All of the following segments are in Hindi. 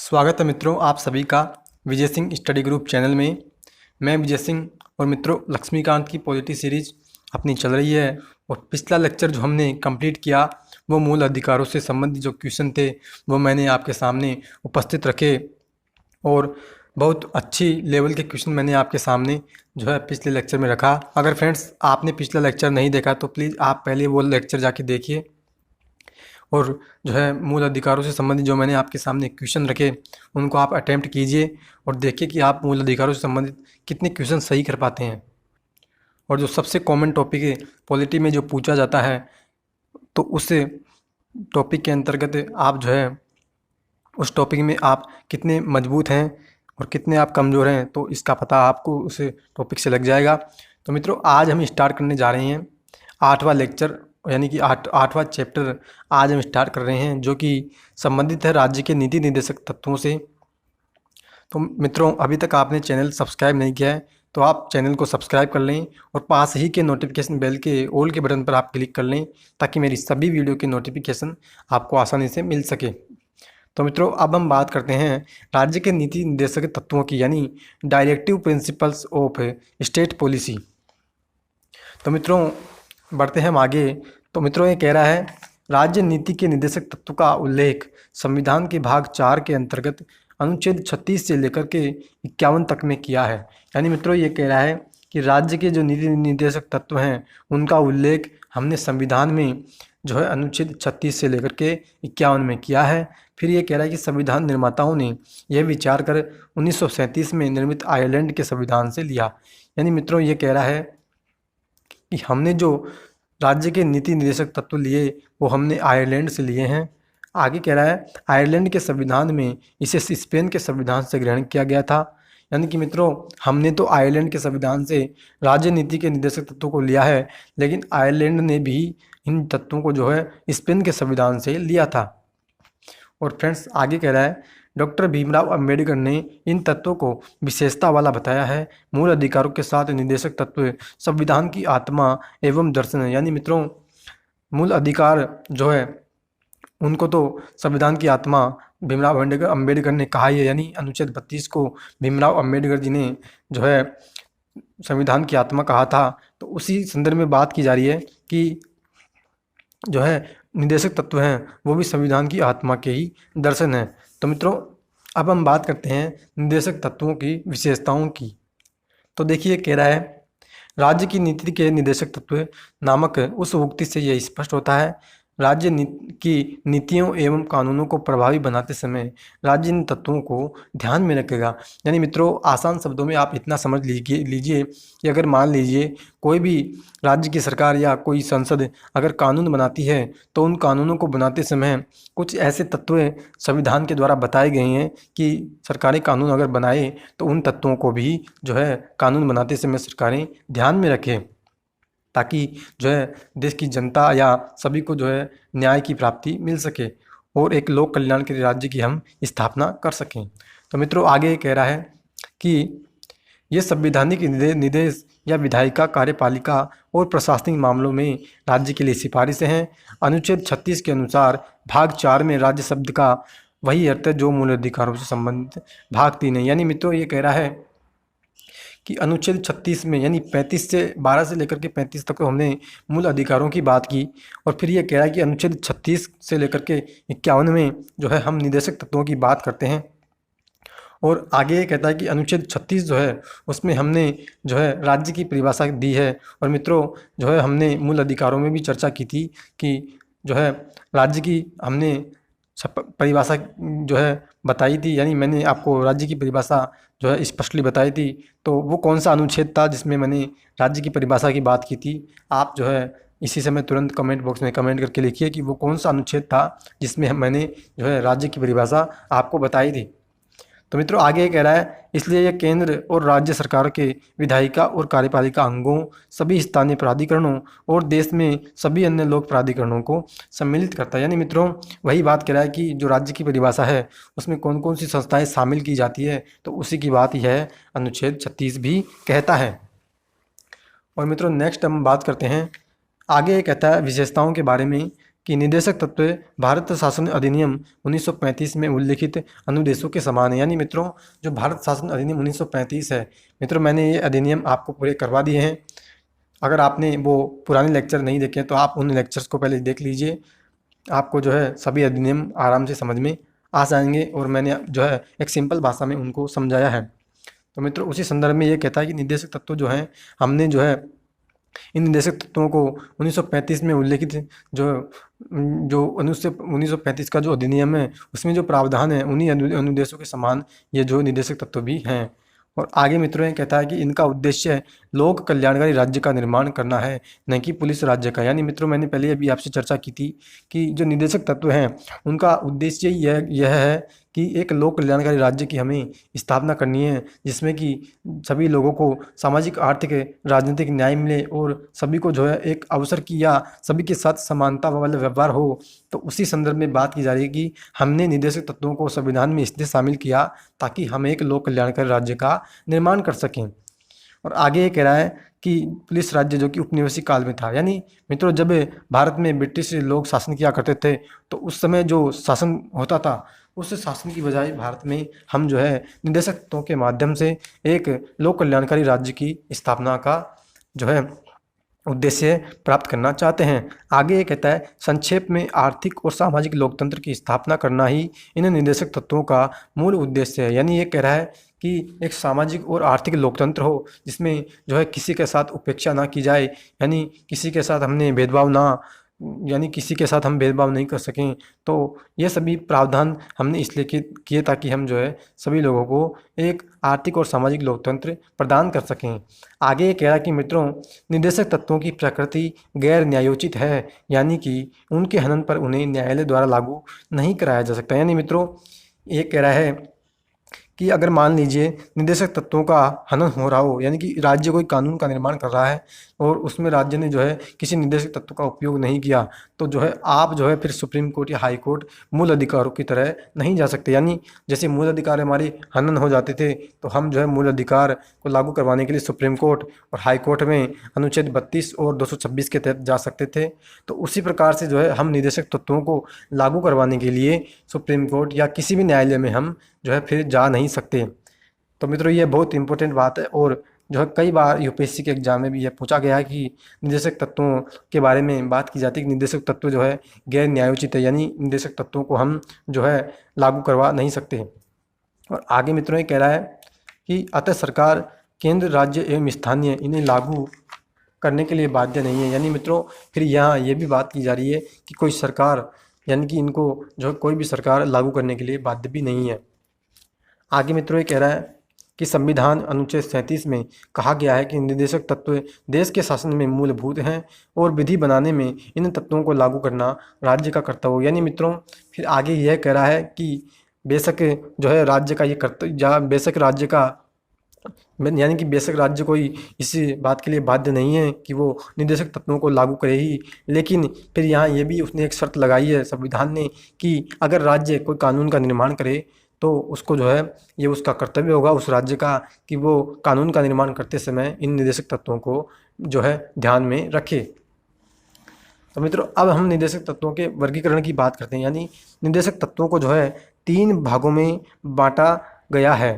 स्वागत है मित्रों आप सभी का Vijay Singh study group channel में। मैं विजय सिंह और मित्रों लक्ष्मीकांत की पॉलिटी सीरीज अपनी चल रही है और पिछला लेक्चर जो हमने कंप्लीट किया वो मूल अधिकारों से संबंधित जो क्वेश्चन थे वो मैंने आपके सामने उपस्थित रखे और बहुत अच्छी लेवल के क्वेश्चन मैंने आपके सामने जो है पिछले लेक्चर में रखा। अगर फ्रेंड्स आपने पिछला लेक्चर नहीं देखा तो प्लीज़ आप पहले वो लेक्चर जाके देखिए और जो है मूल अधिकारों से संबंधित जो मैंने आपके सामने क्वेश्चन रखे उनको आप अटेम्प्ट कीजिए और देखिए कि आप मूल अधिकारों से संबंधित कितने क्वेश्चन सही कर पाते हैं। और जो सबसे कॉमन टॉपिक है पॉलिटी में जो पूछा जाता है तो उस टॉपिक के अंतर्गत आप जो है उस टॉपिक में आप कितने मजबूत हैं और कितने आप कमज़ोर हैं तो इसका पता आपको उस टॉपिक से लग जाएगा। तो मित्रों आज हम स्टार्ट करने जा रहे हैं 8वां लेक्चर यानी कि 8वां चैप्टर आज हम स्टार्ट कर रहे हैं जो कि संबंधित है राज्य के नीति निर्देशक तत्वों से। तो मित्रों अभी तक आपने चैनल सब्सक्राइब नहीं किया है तो आप चैनल को सब्सक्राइब कर लें और पास ही के नोटिफिकेशन बेल के ऑल के बटन पर आप क्लिक कर लें ताकि मेरी सभी वीडियो के नोटिफिकेशन आपको आसानी से मिल सके। तो मित्रों अब हम बात करते हैं राज्य के नीति निर्देशक तत्वों की यानी directive principles of state policy. तो मित्रों बढ़ते हैं हम आगे। तो मित्रों ये कह रहा है राज्य नीति के निर्देशक तत्व का उल्लेख संविधान के भाग 4 के अंतर्गत अनुच्छेद 36 से लेकर के 51 तक में किया है। यानी मित्रों ये कह रहा है कि राज्य के जो नीति निर्देशक तत्व हैं उनका उल्लेख हमने संविधान में जो है अनुच्छेद 36 से लेकर के 51 में किया है। फिर ये कह रहा है कि संविधान निर्माताओं ने यह विचार कर 1937 में निर्मित आयरलैंड के संविधान से लिया। यानी मित्रों ये कह रहा है कि हमने जो राज्य के नीति निर्देशक तत्व लिए वो हमने आयरलैंड से लिए हैं। आगे कह रहा है आयरलैंड के संविधान में इसे स्पेन के संविधान से ग्रहण किया गया था। यानी कि मित्रों हमने तो आयरलैंड के संविधान से राज्य नीति के निर्देशक तत्वों को लिया है लेकिन आयरलैंड ने भी इन तत्वों को जो है स्पेन के संविधान से लिया था। और फ्रेंड्स आगे कह रहा है डॉक्टर भीमराव अंबेडकर ने इन तत्वों को विशेषता वाला बताया है। मूल अधिकारों के साथ निर्देशक तत्व संविधान की आत्मा एवं दर्शन है। यानी मित्रों मूल अधिकार जो है उनको तो संविधान की आत्मा भीमराव अंबेडकर ने कहा ही है। यानी अनुच्छेद 32 को भीमराव अंबेडकर जी ने जो है संविधान की आत्मा कहा था। तो उसी संदर्भ में बात की जा रही है कि जो है निर्देशक तत्व हैं वो भी संविधान की आत्मा के ही दर्शन हैं। तो मित्रों अब हम बात करते हैं निर्देशक तत्वों की विशेषताओं की। तो देखिए कह रहा है राज्य की नीति के निर्देशक तत्व नामक उस उक्ति से यह स्पष्ट होता है राज्य की नीतियों एवं कानूनों को प्रभावी बनाते समय राज्य इन तत्वों को ध्यान में रखेगा। यानी मित्रों आसान शब्दों में आप इतना समझ लीजिए कि अगर मान लीजिए कोई भी राज्य की सरकार या कोई संसद अगर कानून बनाती है तो उन कानूनों को बनाते समय कुछ ऐसे तत्व संविधान के द्वारा बताए गए हैं कि सरकारें कानून अगर बनाए तो उन तत्वों को भी जो है कानून बनाते समय सरकारें ध्यान में रखें ताकि जो है देश की जनता या सभी को जो है न्याय की प्राप्ति मिल सके और एक लोक कल्याण के राज्य की हम स्थापना कर सकें। तो मित्रों आगे कह रहा है कि ये संवैधानिक निर्देश या विधायिका कार्यपालिका और प्रशासनिक मामलों में राज्य के लिए सिफारिशें हैं। अनुच्छेद 36 के अनुसार भाग 4 में राज्य शब्द का वही अर्थ है जो मूल अधिकारों से संबंधित भाग 3 है। यानी मित्रों ये कह रहा है कि अनुच्छेद 36 में यानी 12 से लेकर के 35 तक तो हमने मूल अधिकारों की बात की और फिर ये कह रहा है कि अनुच्छेद 36 से लेकर के 51 में जो है हम निर्देशक तत्वों की बात करते हैं। और आगे ये कहता है कि अनुच्छेद 36 जो है उसमें हमने जो है राज्य की परिभाषा दी है। और मित्रों जो है हमने मूल अधिकारों में भी चर्चा की थी कि जो है राज्य की हमने परिभाषा जो है बताई थी। यानी मैंने आपको राज्य की परिभाषा जो है स्पष्टली बताई थी। तो वो कौन सा अनुच्छेद था जिसमें मैंने राज्य की परिभाषा की बात की थी आप जो है इसी समय तुरंत कमेंट बॉक्स में कमेंट करके लिखिए कि वो कौन सा अनुच्छेद था जिसमें मैंने जो है राज्य की परिभाषा आपको बताई थी। तो मित्रों आगे कह रहा है इसलिए यह केंद्र और राज्य सरकार के विधायिका और कार्यपालिका अंगों सभी स्थानीय प्राधिकरणों और देश में सभी अन्य लोक प्राधिकरणों को सम्मिलित करता है। यानी मित्रों वही बात कह रहा है कि जो राज्य की परिभाषा है उसमें कौन कौन सी संस्थाएं शामिल की जाती है तो उसी की बात यह अनुच्छेद 36 भी कहता है। और मित्रों नेक्स्ट हम बात करते हैं आगे कहता है विशेषताओं के बारे में कि निदेशक तत्व भारत शासन अधिनियम 1935 में उल्लिखित अनुदेशों के समान है। यानी मित्रों, जो भारत शासन अधिनियम 1935 है, मित्रों मैंने ये अधिनियम आपको पूरे करवा दिए हैं। अगर आपने वो पुराने लेक्चर नहीं देखे तो आप उन लेक्चर्स को पहले देख लीजिए, आपको जो है सभी अधिनियम आराम से समझ में आ जाएंगे और मैंने जो है एक सिंपल भाषा में उनको समझाया है। तो मित्रों उसी संदर्भ में ये कहता है कि निदेशक तत्व जो है, हमने जो है इन निदेशक तत्वों को 1935 में उल्लेखित जो जो 1935 का जो अधिनियम है उसमें जो प्रावधान है उन्हीं अनुदेशों के समान ये जो निदेशक तत्व भी हैं। और आगे मित्रों ये कहता है कि इनका उद्देश्य लोक कल्याणकारी राज्य का निर्माण करना है, न कि पुलिस राज्य का। यानी मित्रों मैंने पहले अभी आपसे चर्चा की थी कि जो निदेशक तत्व हैं उनका उद्देश्य यह है कि एक लोक कल्याणकारी राज्य की हमें स्थापना करनी है, जिसमें कि सभी लोगों को सामाजिक, आर्थिक, राजनीतिक न्याय मिले और सभी को जो है एक अवसर की या सभी के साथ समानता वाला व्यवहार हो। तो उसी संदर्भ में बात की जा रही है कि हमने निदेशक तत्वों को संविधान में इसलिए शामिल किया ताकि हम एक लोक कल्याणकारी राज्य का निर्माण कर सकें। और आगे ये कह रहा है कि पुलिस राज्य जो कि उपनिवेशिक काल में था। यानी मित्रों जब भारत में ब्रिटिश लोग शासन किया करते थे तो उस समय जो शासन होता था उस शासन की बजाय भारत में हम जो है निदेशक तत्वों के माध्यम से एक लोक कल्याणकारी राज्य की स्थापना का जो है उद्देश्य प्राप्त करना चाहते हैं। आगे ये कहता है संक्षेप में आर्थिक और सामाजिक लोकतंत्र की स्थापना करना ही इन निदेशक तत्वों का मूल उद्देश्य है। यानी ये कह रहा है कि एक सामाजिक और आर्थिक लोकतंत्र हो जिसमें जो है किसी के साथ उपेक्षा ना की जाए, यानी किसी के साथ हमने भेदभाव ना यानी किसी के साथ हम भेदभाव नहीं कर सकें। तो ये सभी प्रावधान हमने इसलिए किए ताकि हम जो है सभी लोगों को एक आर्थिक और सामाजिक लोकतंत्र प्रदान कर सकें। आगे ये कह रहा है कि मित्रों निदेशक तत्वों की प्रकृति गैर न्यायोचित है, यानी कि उनके हनन पर उन्हें न्यायालय द्वारा लागू नहीं कराया जा सकता। यानी मित्रों ये कह रहा है कि अगर मान लीजिए निदेशक तत्वों का हनन हो रहा हो, यानी कि राज्य कोई कानून का निर्माण कर रहा है और उसमें राज्य ने जो है किसी निदेशक तत्व का उपयोग नहीं किया, तो जो है आप जो है फिर सुप्रीम कोर्ट या हाई कोर्ट मूल अधिकारों की तरह नहीं जा सकते। यानी जैसे मूल अधिकार हमारे हनन हो जाते थे तो हम जो है मूल अधिकार को लागू करवाने के लिए सुप्रीम कोर्ट और हाई कोर्ट में अनुच्छेद 32 और 226 के तहत जा सकते थे। तो उसी प्रकार से जो है हम निदेशक तत्वों को लागू करवाने के लिए सुप्रीम कोर्ट या किसी भी न्यायालय में हम जो है फिर जा नहीं सकते। तो मित्रों ये बहुत इंपॉर्टेंट बात है और जो है कई बार यूपीएससी के एग्जाम में भी यह पूछा गया है कि निदेशक तत्वों के बारे में बात की जाती है कि निदेशक तत्व जो है गैर न्यायोचित है, यानी निदेशक तत्वों को हम जो है लागू करवा नहीं सकते। और आगे मित्रों ये कह रहा है कि अतः सरकार केंद्र, राज्य एवं स्थानीय इन्हें लागू करने के लिए बाध्य नहीं है। यानी मित्रों फिर यहाँ ये भी बात की जा रही है कि कोई सरकार, यानी कि इनको जो है कोई भी सरकार लागू करने के लिए बाध्य भी नहीं है। आगे मित्रों ये कह रहा है कि संविधान अनुच्छेद 37 में कहा गया है कि निदेशक तत्व देश के शासन में मूलभूत हैं और विधि बनाने में इन तत्वों को लागू करना राज्य का कर्तव्य हो। यानी मित्रों फिर आगे यह कह रहा है कि बेशक जो है राज्य का ये कर्तव्य, बेशक राज्य का यानी कि बेशक राज्य कोई इस बात के लिए बाध्य नहीं है कि वो निदेशक तत्वों को लागू करे ही, लेकिन फिर यहाँ ये भी उसने एक शर्त लगाई है संविधान ने कि अगर राज्य कोई कानून का निर्माण करे तो उसको जो है ये उसका कर्तव्य होगा उस राज्य का कि वो कानून का निर्माण करते समय इन निदेशक तत्वों को जो है ध्यान में रखे। तो मित्रों अब हम निदेशक तत्वों के वर्गीकरण की बात करते हैं। यानी निदेशक तत्वों को जो है 3 भागों में बांटा गया है।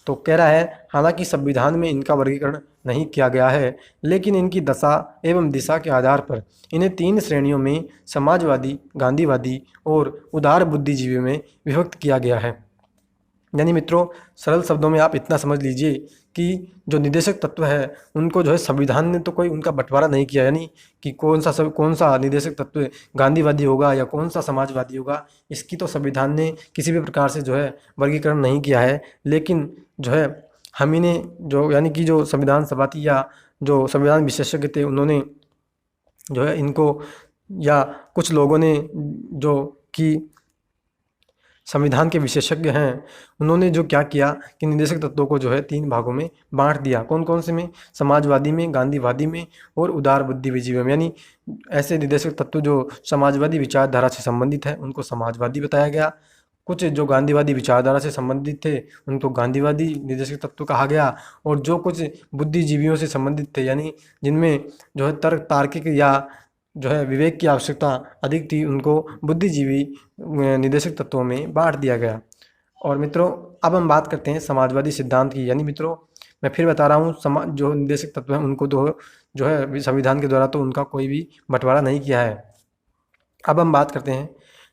तो कह रहा है हालांकि संविधान में इनका वर्गीकरण नहीं किया गया है, लेकिन इनकी दशा एवं दिशा के आधार पर इन्हें 3 श्रेणियों में समाजवादी, गांधीवादी और उदार बुद्धिजीवी में विभक्त किया गया है। यानी मित्रों सरल शब्दों में आप इतना समझ लीजिए कि जो निदेशक तत्व है उनको जो है संविधान ने तो कोई उनका बंटवारा नहीं किया, यानी कि कौन सा निदेशक तत्व गांधीवादी होगा या कौन सा समाजवादी होगा, इसकी तो संविधान ने किसी भी प्रकार से जो है वर्गीकरण नहीं किया है। लेकिन जो है हम इन्हें जो यानी कि जो संविधान सभा थी या जो संविधान विशेषज्ञ थे उन्होंने जो है इनको या कुछ लोगों ने जो कि संविधान के विशेषज्ञ हैं उन्होंने जो क्या किया कि निदेशक तत्वों को जो है 3 भागों में बांट दिया। कौन कौन से में? समाजवादी में, गांधीवादी में और उदार बुद्धिजीवी में। यानी ऐसे निदेशक तत्व जो समाजवादी विचारधारा से संबंधित है उनको समाजवादी बताया गया, कुछ जो गांधीवादी विचारधारा से संबंधित थे उनको गांधीवादी निदेशक तत्व कहा गया, और जो कुछ बुद्धिजीवियों से संबंधित थे यानी जिनमें जो है तार्किक या जो है विवेक की आवश्यकता अधिक थी, उनको बुद्धिजीवी निर्देशक तत्वों में बांट दिया गया। और मित्रों, अब हम बात करते हैं समाजवादी सिद्धांत की। यानी मित्रों, मैं फिर बता रहा हूँ, जो निर्देशक तत्व हैं उनको तो जो है संविधान के द्वारा तो उनका कोई भी बंटवारा नहीं किया है। अब हम बात करते हैं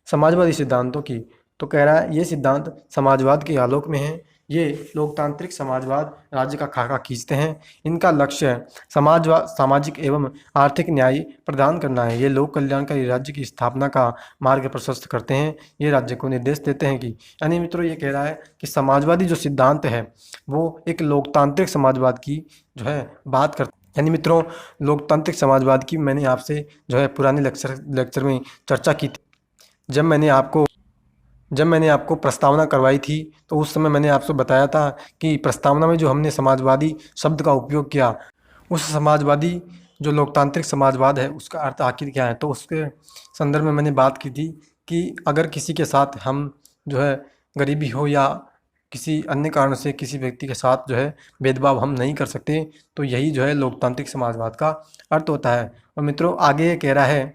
समाजवादी सिद्धांतों की। तो कह रहा है ये सिद्धांत समाजवाद के आलोक में है। ये लोकतांत्रिक समाजवाद राज्य का खाका खींचते हैं। इनका लक्ष्य समाजवाद सामाजिक एवं आर्थिक न्याय प्रदान करना है। ये लोक कल्याणकारी राज्य की स्थापना का मार्ग प्रशस्त करते हैं। ये राज्य को निर्देश देते हैं कि, यानी मित्रों ये कह रहा है कि समाजवादी जो सिद्धांत है वो एक लोकतांत्रिक समाजवाद की जो है बात करते हैं। यानी मित्रों, लोकतांत्रिक समाजवाद की मैंने आपसे जो है पुराने लेक्चर में चर्चा की थी। जब मैंने आपको प्रस्तावना करवाई थी तो उस समय मैंने आपसे बताया था कि प्रस्तावना में जो हमने समाजवादी शब्द का उपयोग किया, उस समाजवादी जो लोकतांत्रिक समाजवाद है उसका अर्थ आखिर क्या है। तो उसके संदर्भ में मैंने बात की थी कि अगर किसी के साथ हम जो है गरीबी हो या किसी अन्य कारण से किसी व्यक्ति के साथ जो है भेदभाव हम नहीं कर सकते, तो यही जो है लोकतांत्रिक समाजवाद का अर्थ होता है। और मित्रों आगे ये कह रहा है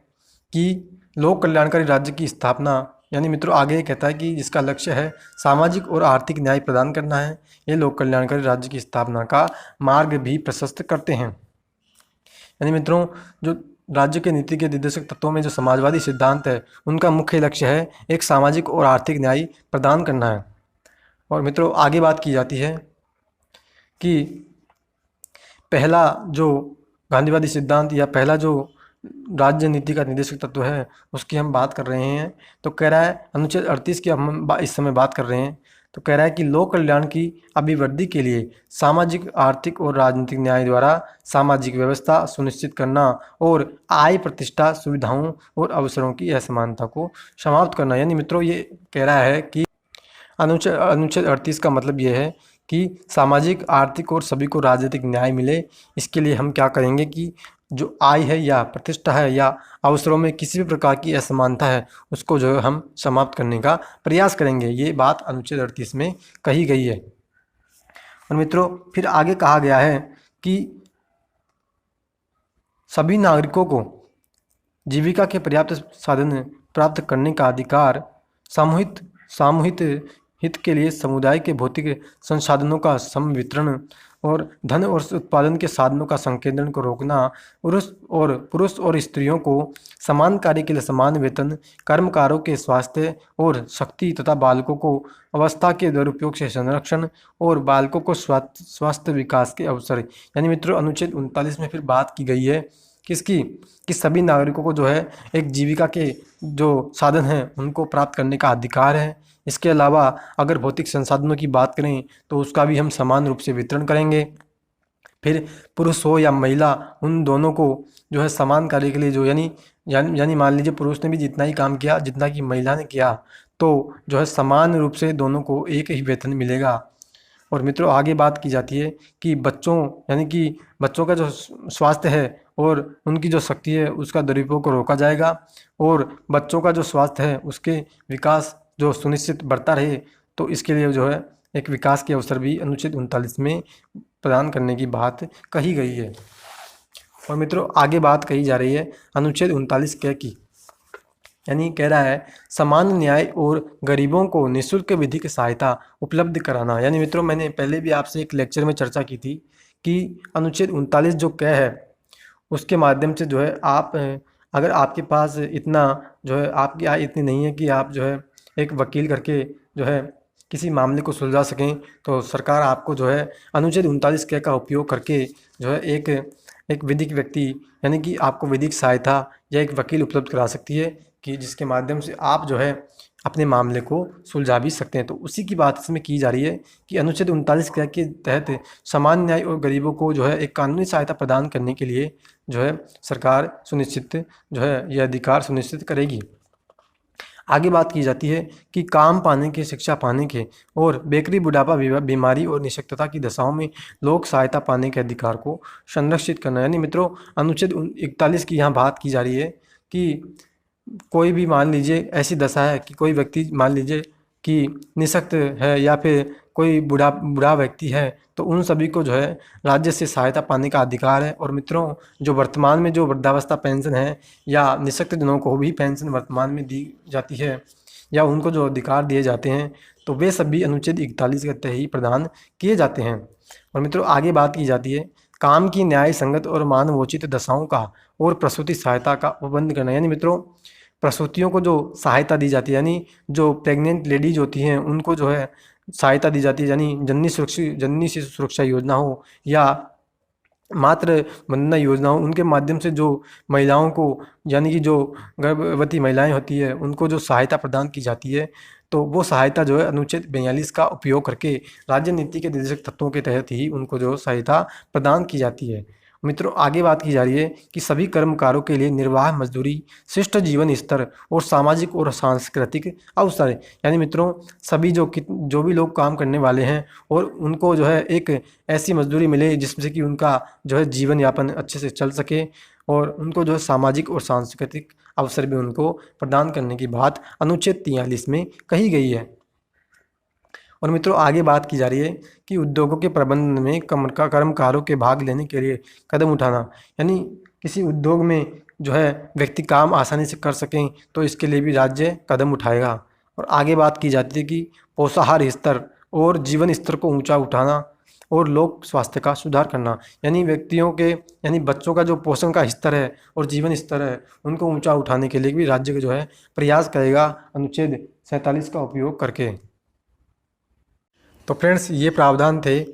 कि लोक कल्याणकारी राज्य की स्थापना, यानी मित्रों आगे ये कहता है कि जिसका लक्ष्य है सामाजिक और आर्थिक न्याय प्रदान करना है, ये लोक कल्याणकारी राज्य की स्थापना का मार्ग भी प्रशस्त करते हैं। यानी मित्रों, जो राज्य के नीति के निर्देशक तत्वों में जो समाजवादी सिद्धांत है उनका मुख्य लक्ष्य है एक सामाजिक और आर्थिक न्याय प्रदान करना है। और मित्रों आगे बात की जाती है कि पहला जो गांधीवादी सिद्धांत या पहला जो राज्य नीति का निर्देशक तत्व है उसकी हम बात कर रहे हैं। तो कह रहा है अनुच्छेद 38 की हम इस समय बात कर रहे हैं। तो कह रहा है कि लोक कल्याण की अभिवृद्धि के लिए सामाजिक, आर्थिक और राजनीतिक न्याय द्वारा सामाजिक व्यवस्था सुनिश्चित करना और आय, प्रतिष्ठा, सुविधाओं और अवसरों की असमानता को समाप्त करना। यानी मित्रों ये कह रहा है कि अनुच्छेद 38 का मतलब ये है कि सामाजिक, आर्थिक और सभी को राजनीतिक न्याय मिले। इसके लिए हम क्या करेंगे कि जो आय है या प्रतिष्ठा है या अवसरों में किसी भी प्रकार की असमानता है उसको जो है हम समाप्त करने का प्रयास करेंगे। ये बात अनुच्छेद 38 में कही गई है। और मित्रों फिर आगे कहा गया है कि सभी नागरिकों को जीविका के पर्याप्त साधन प्राप्त करने का अधिकार, सामूहिक हित के लिए समुदाय के भौतिक संसाधनों का सम वितरण और धन और उत्पादन के साधनों का संकेंद्रण को रोकना, पुरुष और स्त्रियों को समान कार्य के लिए समान वेतन, कर्मकारों के स्वास्थ्य और शक्ति तथा बालकों को अवस्था के दुरुपयोग से संरक्षण और बालकों को स्वास्थ्य विकास के अवसर। यानी मित्रों अनुच्छेद 39 में फिर बात की गई है किसकी, कि सभी नागरिकों को जो है एक जीविका के जो साधन हैं उनको प्राप्त करने का अधिकार है। इसके अलावा अगर भौतिक संसाधनों की बात करें तो उसका भी हम समान रूप से वितरण करेंगे। फिर पुरुष हो या महिला, उन दोनों को जो है समान कार्य के लिए जो यानी मान लीजिए पुरुष ने भी जितना ही काम किया जितना कि महिला ने किया, तो जो है समान रूप से दोनों को एक ही वेतन मिलेगा। और मित्रों आगे बात की जाती है कि बच्चों का जो स्वास्थ्य है और उनकी जो शक्ति है उसका दुरुपयोग को रोका जाएगा और बच्चों का जो स्वास्थ्य है उसके विकास जो सुनिश्चित बढ़ता रहे, तो इसके लिए जो है एक विकास के अवसर भी अनुच्छेद 39 में प्रदान करने की बात कही गई है। और मित्रों आगे बात कही जा रही है अनुच्छेद 39 की, यानी कह रहा है समान न्याय और गरीबों को निःशुल्क विधिक सहायता उपलब्ध कराना। यानी मित्रों मैंने पहले भी आपसे एक लेक्चर में चर्चा की थी कि अनुच्छेद 39 जो है उसके माध्यम से जो है आप अगर आपके पास इतना जो है आपकी आय इतनी नहीं है कि आप जो है एक वकील करके जो है किसी मामले को सुलझा सकें, तो सरकार आपको जो है अनुच्छेद 39 का उपयोग करके जो है एक विधिक व्यक्ति यानी कि आपको विधिक सहायता या एक वकील उपलब्ध करा सकती है कि जिसके माध्यम से आप जो है अपने मामले को सुलझा भी सकते हैं। तो उसी की बात इसमें की जा रही है कि अनुच्छेद 39 के तहत समान न्याय और गरीबों को जो है एक कानूनी सहायता प्रदान करने के लिए जो है सरकार सुनिश्चित जो है यह अधिकार सुनिश्चित करेगी। आगे बात की जाती है कि काम पाने के, शिक्षा पाने के और बेकरी, बुढ़ापा, बीमारी और निःशक्तता की दशाओं में लोक सहायता पाने के अधिकार को संरक्षित करना। यानी मित्रों अनुच्छेद 41 की यहाँ बात की जा रही है कि कोई भी मान लीजिए ऐसी दशा है कि कोई व्यक्ति मान लीजिए कि निःशक्त है या फिर कोई बूढ़ा व्यक्ति है तो उन सभी को जो है राज्य से सहायता पाने का अधिकार है। और मित्रों, जो वर्तमान में जो वृद्धावस्था पेंशन है या निःशक्त जनों को भी पेंशन वर्तमान में दी जाती है या उनको जो अधिकार दिए जाते हैं तो वे सभी अनुच्छेद 41 के तहत ही प्रदान किए जाते हैं। और मित्रों, आगे बात की जाती है काम की न्याय संगत और मानवोचित दशाओं का और प्रसूति सहायता का प्रबंध करना। यानी मित्रों, प्रसूतियों को जो सहायता दी जाती है, यानी जो प्रेग्नेंट लेडीज होती हैं उनको जो है सहायता दी जाती है, यानी जननी शिशु सुरक्षा योजना हो या मातृ वंदना योजना हो, उनके माध्यम से जो महिलाओं को, यानी कि जो गर्भवती महिलाएं होती है उनको जो सहायता प्रदान की जाती है तो वो सहायता जो है अनुच्छेद 42 का उपयोग करके राज्य नीति के निर्देशक तत्वों के तहत ही उनको जो सहायता प्रदान की जाती है। मित्रों, आगे बात की जा रही है कि सभी कर्मकारों के लिए निर्वाह मजदूरी, शिष्ट जीवन स्तर और सामाजिक और सांस्कृतिक अवसर, यानी मित्रों सभी जो भी लोग काम करने वाले हैं और उनको जो है एक ऐसी मजदूरी मिले जिससे कि उनका जो है जीवन यापन अच्छे से चल सके और उनको जो है सामाजिक और सांस्कृतिक अवसर भी उनको प्रदान करने की बात अनुच्छेद 43 में कही गई है। और मित्रों, आगे बात की जा रही है कि उद्योगों के प्रबंधन में कर्मकारों के भाग लेने के लिए कदम उठाना, यानी किसी उद्योग में जो है व्यक्ति काम आसानी से कर सकें तो इसके लिए भी राज्य कदम उठाएगा। और आगे बात की जाती है कि पोषाहार स्तर और जीवन स्तर को ऊंचा उठाना और लोक स्वास्थ्य का सुधार करना, यानी व्यक्तियों के, यानी बच्चों का जो पोषण का स्तर है और जीवन स्तर है उनको ऊंचा उठाने के लिए भी राज्य को जो है प्रयास करेगा अनुच्छेद 47 का उपयोग करके। तो फ्रेंड्स, ये प्रावधान थे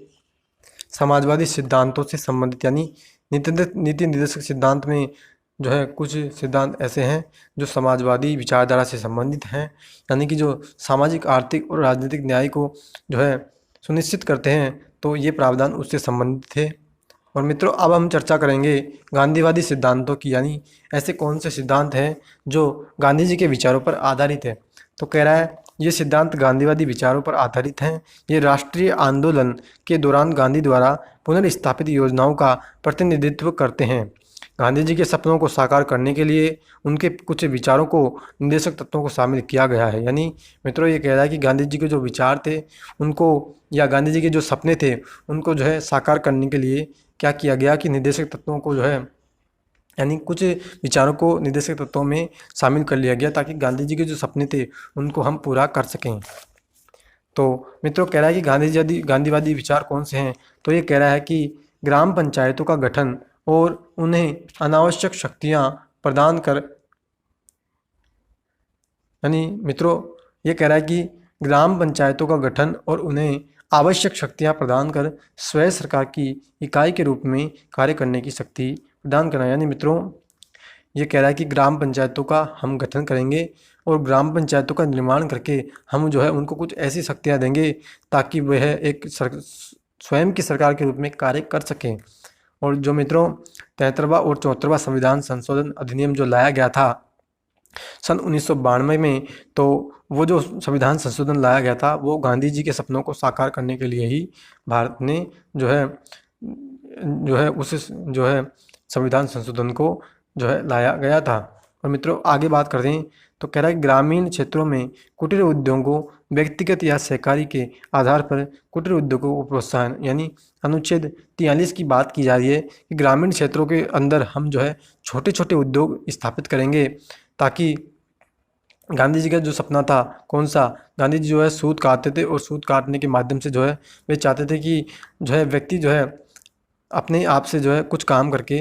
समाजवादी सिद्धांतों से संबंधित, यानी नीति निर्देशक सिद्धांत में जो है कुछ सिद्धांत ऐसे हैं जो समाजवादी विचारधारा से संबंधित हैं, यानी कि जो सामाजिक, आर्थिक और राजनीतिक न्याय को जो है सुनिश्चित करते हैं, तो ये प्रावधान उससे संबंधित थे। और मित्रों, अब हम चर्चा करेंगे गांधीवादी सिद्धांतों की, यानी ऐसे कौन से सिद्धांत हैं जो गांधी जी के विचारों पर आधारित है। तो कह रहा है ये सिद्धांत गांधीवादी विचारों पर आधारित हैं। ये राष्ट्रीय आंदोलन के दौरान गांधी द्वारा पुनर्स्थापित योजनाओं का प्रतिनिधित्व करते हैं। गांधी जी के सपनों को साकार करने के लिए उनके कुछ विचारों को निर्देशक तत्वों को शामिल किया गया है। यानी मित्रों, ये कह रहा है कि गांधी जी के जो विचार थे उनको, या गांधी जी के जो सपने थे उनको जो है साकार करने के लिए क्या किया गया कि निर्देशक तत्वों को जो है, यानी कुछ विचारों को निर्देशक तत्वों में शामिल कर लिया गया ताकि गांधी जी के जो सपने थे उनको हम पूरा कर सकें। तो मित्रों, कह रहा है कि गांधीवादी विचार कौन से हैं। तो ये कह रहा है कि ग्राम पंचायतों का गठन और उन्हें अनावश्यक शक्तियां प्रदान कर, यानी मित्रों ये कह रहा है कि ग्राम पंचायतों का गठन और उन्हें आवश्यक शक्तियां प्रदान कर स्वयं सरकार की इकाई के रूप में कार्य करने की शक्ति प्रदान करना। यानी मित्रों, ये कह रहा है कि ग्राम पंचायतों का हम गठन करेंगे और ग्राम पंचायतों का निर्माण करके हम जो है उनको कुछ ऐसी शक्तियां देंगे ताकि वह एक स्वयं की सरकार के रूप में कार्य कर सकें। और जो मित्रों 73वां और 74वां संविधान संशोधन अधिनियम जो लाया गया था सन 1992 में, तो वो जो संविधान संशोधन लाया गया था वो गांधी जी के सपनों को साकार करने के लिए ही भारत ने जो है उस संविधान संशोधन को जो है लाया गया था। और मित्रों, आगे बात करते हैं तो कह रहा है ग्रामीण क्षेत्रों में कुटीर उद्योगों, व्यक्तिगत या सहकारी के आधार पर कुटीर उद्योगों को प्रोत्साहन, यानी अनुच्छेद 43 की बात की जा रही है कि ग्रामीण क्षेत्रों के अंदर हम जो है छोटे छोटे उद्योग स्थापित करेंगे ताकि गांधी जी का जो सपना था कौन सा, गांधी जी जो है सूत काटते थे और सूत काटने के माध्यम से जो है वे चाहते थे कि जो है व्यक्ति जो है अपने आप से जो है कुछ काम करके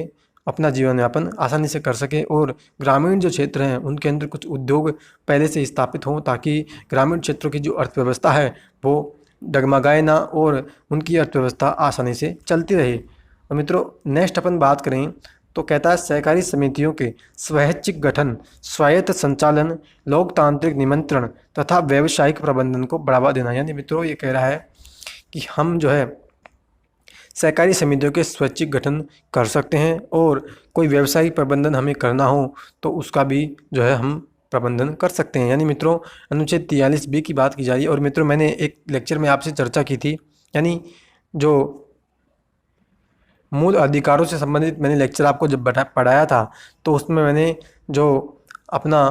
अपना जीवन यापन आसानी से कर सके और ग्रामीण जो क्षेत्र हैं उनके अंदर कुछ उद्योग पहले से स्थापित हों ताकि ग्रामीण क्षेत्रों की जो अर्थव्यवस्था है वो डगमगाए ना और उनकी अर्थव्यवस्था आसानी से चलती रहे। और मित्रों, नेक्स्ट अपन बात करें तो कहता है सहकारी समितियों के स्वैच्छिक गठन, स्वायत्त संचालन, लोकतांत्रिक निमंत्रण तथा व्यावसायिक प्रबंधन को बढ़ावा देना। यानी मित्रों, ये कह रहा है कि हम जो है सहकारी समितियों के स्वैच्छिक गठन कर सकते हैं और कोई व्यावसायिक प्रबंधन हमें करना हो तो उसका भी जो है हम प्रबंधन कर सकते हैं। यानी मित्रों, अनुच्छेद 43B की बात की जा रही है। और मित्रों, मैंने एक लेक्चर में आपसे चर्चा की थी, यानी जो मूल अधिकारों से संबंधित मैंने लेक्चर आपको जब पढ़ाया था तो उसमें मैंने जो अपना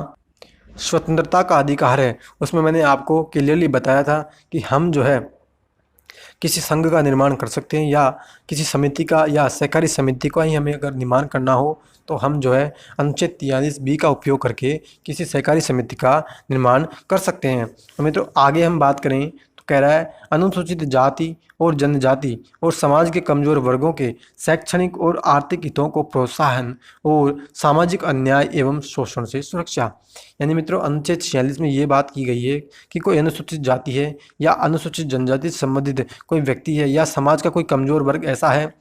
स्वतंत्रता का अधिकार है, उसमें मैंने आपको क्लियरली बताया था कि हम जो है किसी संघ का निर्माण कर सकते हैं या किसी समिति का या सहकारी समिति का ही हमें अगर निर्माण करना हो तो हम जो है अनुच्छेद 43B का उपयोग करके किसी सहकारी समिति का निर्माण कर सकते हैं। तो मित्रों आगे हम बात करें तो कह रहा है अनुसूचित जाति और जनजाति और समाज के कमजोर वर्गों के शैक्षणिक और आर्थिक हितों को प्रोत्साहन और सामाजिक अन्याय एवं शोषण से सुरक्षा। यानी मित्रों अनुच्छेद 46 में ये बात की गई है कि कोई अनुसूचित जाति है या अनुसूचित जनजाति से संबंधित कोई व्यक्ति है या समाज का कोई कमजोर वर्ग ऐसा है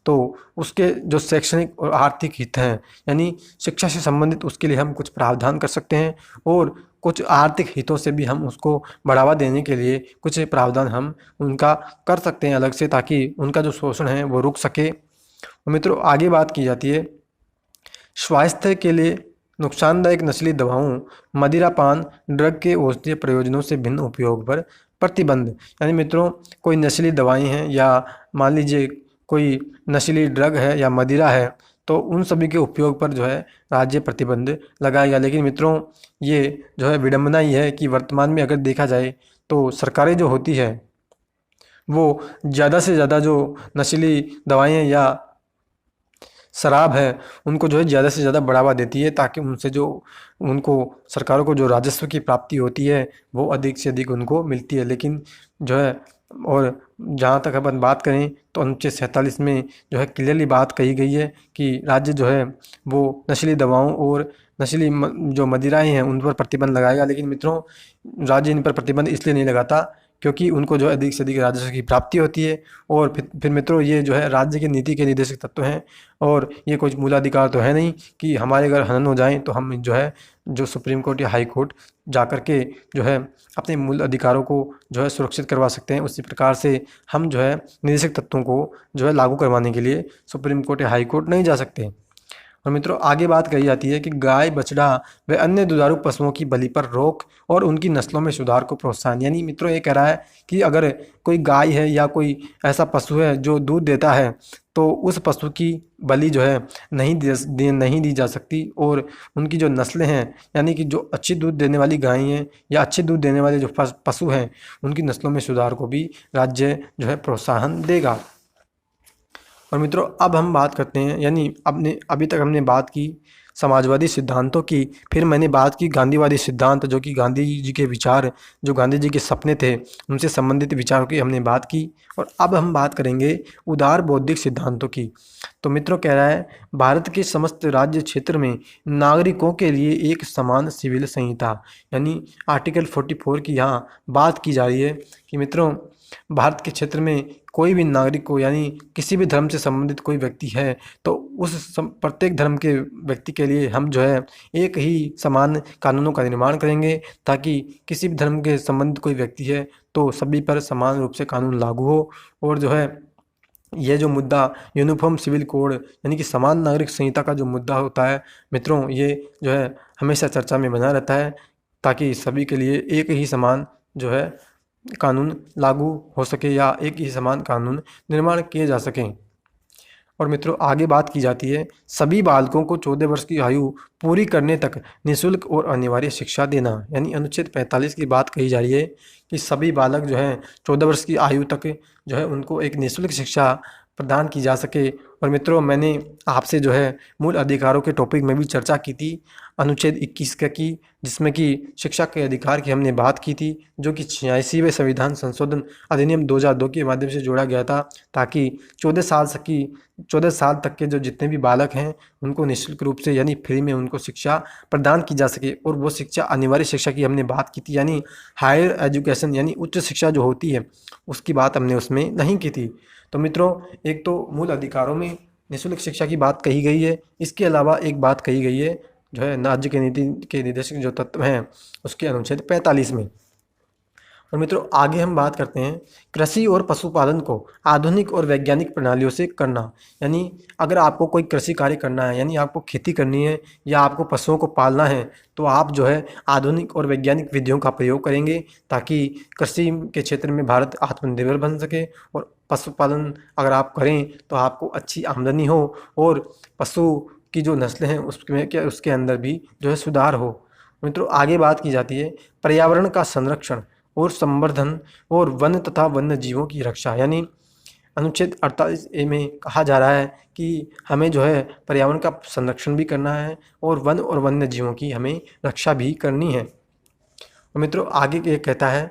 तो उसके जो शैक्षणिक और आर्थिक हित हैं यानी शिक्षा से संबंधित उसके लिए हम कुछ प्रावधान कर सकते हैं और कुछ आर्थिक हितों से भी हम उसको बढ़ावा देने के लिए कुछ प्रावधान हम उनका कर सकते हैं अलग से, ताकि उनका जो शोषण है वो रुक सके। और मित्रों आगे बात की जाती है स्वास्थ्य के लिए नुकसानदायक नस्ली दवाओं, मदिरापान, ड्रग के औषधीय प्रयोजनों से भिन्न उपयोग पर प्रतिबंध। यानी मित्रों कोई नशीली दवाएं हैं या मान लीजिए कोई नशीली ड्रग है या मदिरा है तो उन सभी के उपयोग पर जो है राज्य प्रतिबंध लगाएगा। लेकिन मित्रों ये जो है विडंबना ही है कि वर्तमान में अगर देखा जाए तो सरकारें जो होती है वो ज़्यादा से ज़्यादा जो नशीली दवाएं या शराब है उनको जो है ज़्यादा से ज़्यादा बढ़ावा देती है ताकि उनसे जो उनको सरकारों को जो राजस्व की प्राप्ति होती है वो अधिक से अधिक उनको मिलती है। लेकिन जो है और जहाँ तक अपन बात करें तो अनुच्छेद 47 में जो है क्लियरली बात कही गई है कि राज्य जो है वो नशीली दवाओं और नशीली जो मदिराएं हैं उन पर प्रतिबंध लगाएगा। लेकिन मित्रों राज्य इन पर प्रतिबंध इसलिए नहीं लगाता क्योंकि उनको जो है अधिक से अधिक राजस्व की प्राप्ति होती है। और फिर मित्रों ये जो है राज्य की नीति के निर्देशक तत्व हैं और ये कुछ मूलाधिकार तो है नहीं कि हमारे अगर हनन हो जाएं तो हम जो है जो सुप्रीम कोर्ट या हाई कोर्ट जा कर के जो है अपने मूल अधिकारों को जो है सुरक्षित करवा सकते हैं। उसी प्रकार से हम जो है निर्देशक तत्वों को जो है लागू करवाने के लिए सुप्रीम कोर्ट या हाई कोर्ट नहीं जा सकते। और मित्रों आगे बात कही जाती है कि गाय, बछड़ा व अन्य दुधारू पशुओं की बलि पर रोक और उनकी नस्लों में सुधार को प्रोत्साहन। यानी मित्रों ये कह रहा है कि अगर कोई गाय है या कोई ऐसा पशु है जो दूध देता है तो उस पशु की बलि जो है नहीं दी जा सकती और उनकी जो नस्लें हैं यानी कि जो अच्छी दूध देने वाली गायें हैं या अच्छे दूध देने वाले जो पशु हैं उनकी नस्लों में सुधार को भी राज्य जो है प्रोत्साहन देगा। और मित्रों अब हम बात करते हैं यानी अभी तक हमने बात की समाजवादी सिद्धांतों की, फिर मैंने बात की गांधीवादी सिद्धांत जो कि गांधी जी के विचार, जो गांधी जी के सपने थे उनसे संबंधित विचारों की हमने बात की। और अब हम बात करेंगे उदार बौद्धिक सिद्धांतों की। तो मित्रों कह रहा है भारत के समस्त राज्य क्षेत्र में नागरिकों के लिए एक समान सिविल संहिता यानी आर्टिकल 44 की यहाँ बात की जा रही है कि मित्रों भारत के क्षेत्र में कोई भी नागरिक को यानी किसी भी धर्म से संबंधित कोई व्यक्ति है तो प्रत्येक धर्म के व्यक्ति के लिए हम जो है एक ही समान कानूनों का निर्माण करेंगे ताकि किसी भी धर्म के संबंधित कोई व्यक्ति है तो सभी पर समान रूप से कानून लागू हो। और जो है यह जो मुद्दा यूनिफॉर्म सिविल कोड यानी कि समान नागरिक संहिता का जो मुद्दा होता है मित्रों ये जो है हमेशा चर्चा में बना रहता है ताकि सभी के लिए एक ही समान जो है कानून लागू हो सके या एक ही समान कानून निर्माण किए जा सकें। और मित्रों आगे बात की जाती है सभी बालकों को 14 वर्ष की आयु पूरी करने तक निःशुल्क और अनिवार्य शिक्षा देना। यानी अनुच्छेद 45 की बात कही जा रही है कि सभी बालक जो हैं 14 वर्ष की आयु तक जो है उनको एक निःशुल्क शिक्षा प्रदान की जा सके। और मित्रों मैंने आपसे जो है मूल अधिकारों के टॉपिक में भी चर्चा की थी अनुच्छेद 21 का की, जिसमें कि शिक्षा के अधिकार की हमने बात की थी जो कि 86वें संविधान संशोधन अधिनियम 2002 के माध्यम से जोड़ा गया था ताकि 14 साल तक के जो जितने भी बालक हैं उनको निःशुल्क रूप से यानी फ्री में उनको शिक्षा प्रदान की जा सके। और वो शिक्षा अनिवार्य शिक्षा की हमने बात की थी यानी हायर एजुकेशन यानी उच्च शिक्षा जो होती है उसकी बात हमने उसमें नहीं की थी। तो मित्रों एक तो मूल अधिकारों में निःशुल्क शिक्षा की बात कही गई है, इसके अलावा एक बात कही गई है जो है राज्य के नीति के निर्देशक जो तत्व हैं उसके अनुच्छेद 45 में। और मित्रों आगे हम बात करते हैं कृषि और पशुपालन को आधुनिक और वैज्ञानिक प्रणालियों से करना। यानी अगर आपको कोई कृषि कार्य करना है यानी आपको खेती करनी है या आपको पशुओं को पालना है तो आप जो है आधुनिक और वैज्ञानिक विधियों का प्रयोग करेंगे ताकि कृषि के क्षेत्र में भारत आत्मनिर्भर बन सके। और पशुपालन अगर आप करें तो आपको अच्छी आमदनी हो और पशु की जो नस्लें हैं उसके अंदर भी जो है सुधार हो। मित्रों आगे बात की जाती है पर्यावरण का संरक्षण और संवर्धन और वन तथा वन्य जीवों की रक्षा, यानी अनुच्छेद 48A में कहा जा रहा है कि हमें जो है पर्यावरण का संरक्षण भी करना है और वन और वन्य जीवों की हमें रक्षा भी करनी है। और मित्रों आगे ये कहता है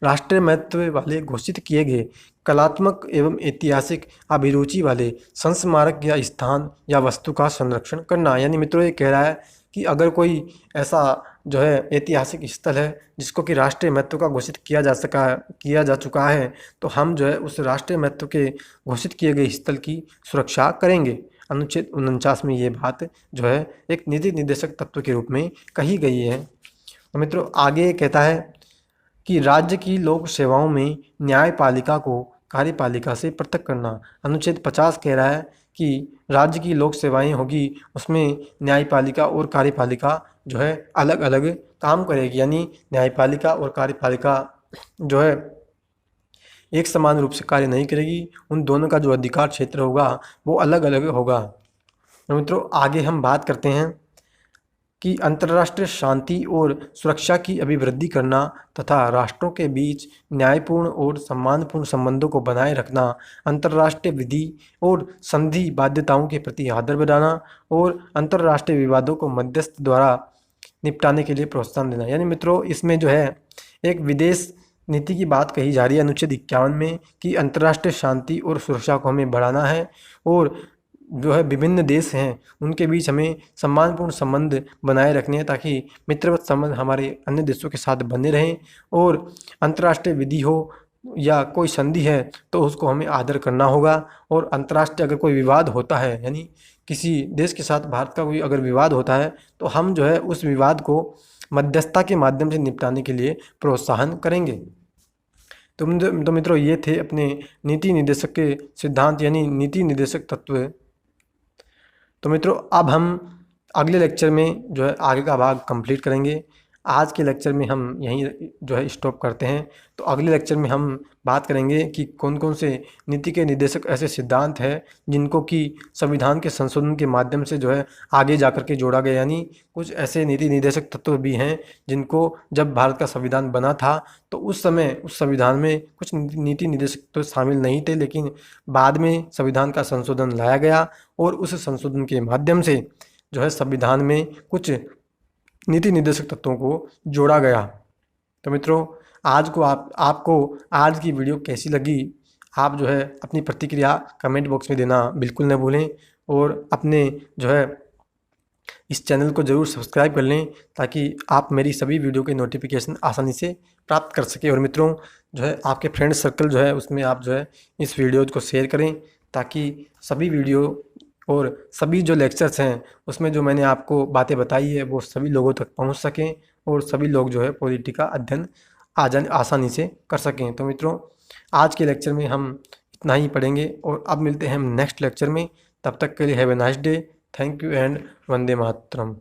राष्ट्रीय महत्व वाले घोषित किए गए कलात्मक एवं ऐतिहासिक अभिरुचि वाले संस्मारक या स्थान या वस्तु का संरक्षण करना, यानी मित्रों ये कह रहा है कि अगर कोई ऐसा जो है ऐतिहासिक स्थल है जिसको कि राष्ट्रीय महत्व का घोषित किया जा चुका है, तो हम जो है उस राष्ट्रीय महत्व के घोषित किए गए स्थल की सुरक्षा करेंगे। अनुच्छेद 49 में ये बात जो है एक नीति निर्देशक तत्व के रूप में कही गई है। तो मित्रों आगे कहता है कि राज्य की लोक सेवाओं में न्यायपालिका को कार्यपालिका से पृथक करना। अनुच्छेद 50 कह रहा है कि राज्य की लोक सेवाएं होगी उसमें न्यायपालिका और कार्यपालिका जो है अलग अलग काम करेगी, यानी न्यायपालिका और कार्यपालिका जो है एक समान रूप से कार्य नहीं करेगी, उन दोनों का जो अधिकार क्षेत्र होगा वो अलग अलग होगा। तो मित्रों आगे हम बात करते हैं कि अंतर्राष्ट्रीय शांति और सुरक्षा की अभिवृद्धि करना तथा राष्ट्रों के बीच न्यायपूर्ण और सम्मानपूर्ण संबंधों को बनाए रखना, अंतर्राष्ट्रीय विधि और संधि बाध्यताओं के प्रति आदर बढ़ाना और अंतर्राष्ट्रीय विवादों को मध्यस्थ द्वारा निपटाने के लिए प्रोत्साहन देना। यानी मित्रों इसमें जो है एक विदेश नीति की बात कही जा रही है अनुच्छेद 51 में कि अंतर्राष्ट्रीय शांति और सुरक्षा को हमें बढ़ाना है और जो है विभिन्न देश हैं उनके बीच हमें सम्मानपूर्ण संबंध बनाए रखने हैं ताकि मित्रवत संबंध हमारे अन्य देशों के साथ बने रहें, और अंतर्राष्ट्रीय विधि हो या कोई संधि है तो उसको हमें आदर करना होगा। और अंतर्राष्ट्रीय अगर कोई विवाद होता है, यानी किसी देश के साथ भारत का कोई अगर विवाद होता है तो हम जो है उस विवाद को मध्यस्थता के माध्यम से निपटाने के लिए प्रोत्साहन करेंगे। तो मित्रों ये थे अपने नीति निर्देशक के सिद्धांत यानी नीति निर्देशक तत्व। तो मित्रों अब हम अगले लेक्चर में जो है आगे का भाग कंप्लीट करेंगे। आज के लेक्चर में हम यहीं जो है स्टॉप करते हैं। तो अगले लेक्चर में हम बात करेंगे कि कौन कौन से नीति के निर्देशक ऐसे सिद्धांत हैं जिनको कि संविधान के संशोधन के माध्यम से जो है आगे जा कर के जोड़ा गया, यानी कुछ ऐसे नीति निर्देशक तत्व भी हैं जिनको जब भारत का संविधान बना था तो उस समय उस संविधान में कुछ नीति निर्देशक तो शामिल नहीं थे, लेकिन बाद में संविधान का संशोधन लाया गया और उस संशोधन के माध्यम से जो है संविधान में कुछ नीति निर्देशक तत्वों को जोड़ा गया। तो मित्रों आज को आपको आज की वीडियो कैसी लगी, आप जो है अपनी प्रतिक्रिया कमेंट बॉक्स में देना बिल्कुल न भूलें और अपने जो है इस चैनल को ज़रूर सब्सक्राइब कर लें ताकि आप मेरी सभी वीडियो के नोटिफिकेशन आसानी से प्राप्त कर सकें। और मित्रों जो है आपके फ्रेंड सर्कल जो है उसमें आप जो है इस वीडियो को शेयर करें ताकि सभी वीडियो और सभी जो लेक्चर्स हैं उसमें जो मैंने आपको बातें बताई है वो सभी लोगों तक पहुंच सकें और सभी लोग जो है पॉलिटी का अध्ययन आसानी से कर सकें। तो मित्रों आज के लेक्चर में हम इतना ही पढ़ेंगे और अब मिलते हैं हम नेक्स्ट लेक्चर में। तब तक के लिए have a nice day, thank you and Vande Mataram.